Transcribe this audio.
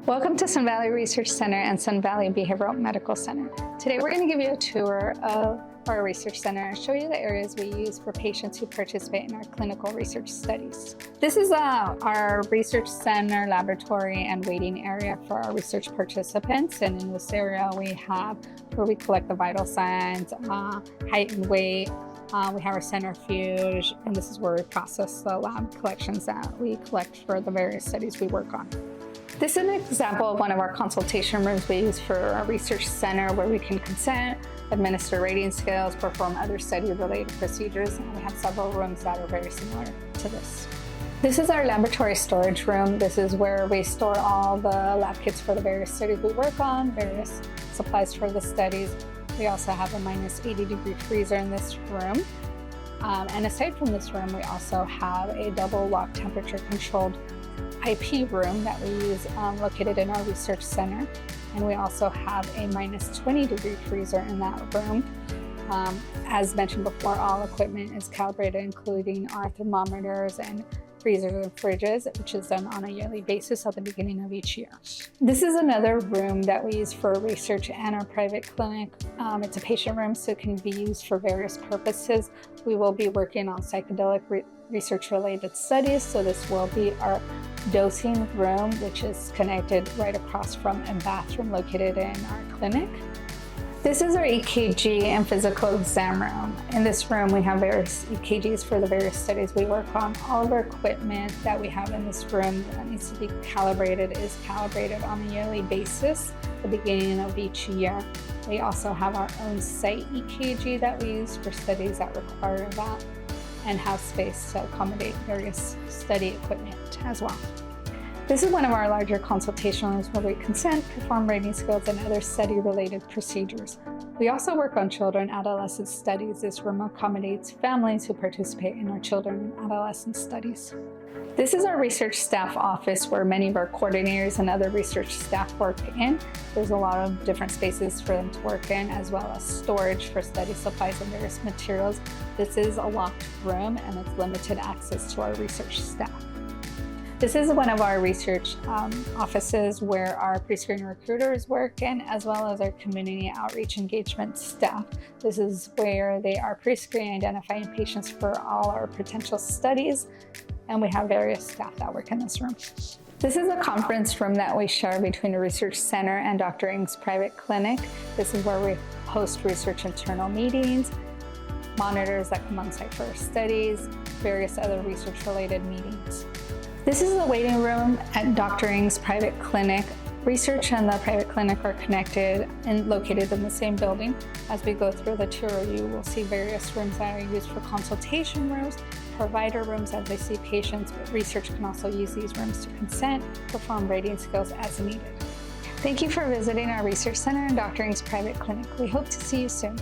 Welcome to Sun Valley Research Center and Sun Valley Behavioral Medical Center. Today we're going to give you a tour of our research center and show you the areas we use for patients who participate in our clinical research studies. This is our research center, laboratory, and waiting area for our research participants. And in this area we have where we collect the vital signs, height and weight. We have our centrifuge, and this is where we process the lab collections that we collect for the various studies we work on. This is an example of one of our consultation rooms we use for our research center, where we can consent, administer rating scales, perform other study-related procedures, and we have several rooms that are very similar to this. This is our laboratory storage room. This is where we store all the lab kits for the various studies we work on, various supplies for the studies. We also have a -80-degree freezer in this room. And aside from this room, we also have a double lock temperature controlled IP room that we use located in our research center. And we also have a -20-degree freezer in that room. As mentioned before, all equipment is calibrated, including our thermometers and freezers and fridges, which is done on a yearly basis at the beginning of each year. This is another room that we use for research and our private clinic. It's a patient room, so it can be used for various purposes. We will be working on psychedelic research-related studies, so this will be our dosing room, which is connected right across from a bathroom located in our clinic. This is our EKG and physical exam room. In this room, we have various EKGs for the various studies we work on. All of our equipment that we have in this room that needs to be calibrated is calibrated on a yearly basis at the beginning of each year. We also have our own site EKG that we use for studies that require that and have space to accommodate various study equipment as well. This is one of our larger consultation rooms where we consent, perform rating scales, and other study-related procedures. We also work on children and adolescent studies. This room accommodates families who participate in our children and adolescent studies. This is our research staff office where many of our coordinators and other research staff work in. There's a lot of different spaces for them to work in, as well as storage for study supplies and various materials. This is a locked room and it's limited access to our research staff. This is one of our research offices where our pre-screen recruiters work in, as well as our community outreach engagement staff. This is where they are pre-screening, identifying patients for all our potential studies, and we have various staff that work in this room. This is a conference room that we share between the research center and Dr. Ng's private clinic. This is where we host research internal meetings, monitors that come on site for our studies, various other research-related meetings. This is the waiting room at Dr. Ng's private clinic. Research and the private clinic are connected and located in the same building. As we go through the tour, you will see various rooms that are used for consultation rooms, provider rooms as they see patients, but research can also use these rooms to consent, perform rating scales as needed. Thank you for visiting our research center and Dr. Ng's private clinic. We hope to see you soon.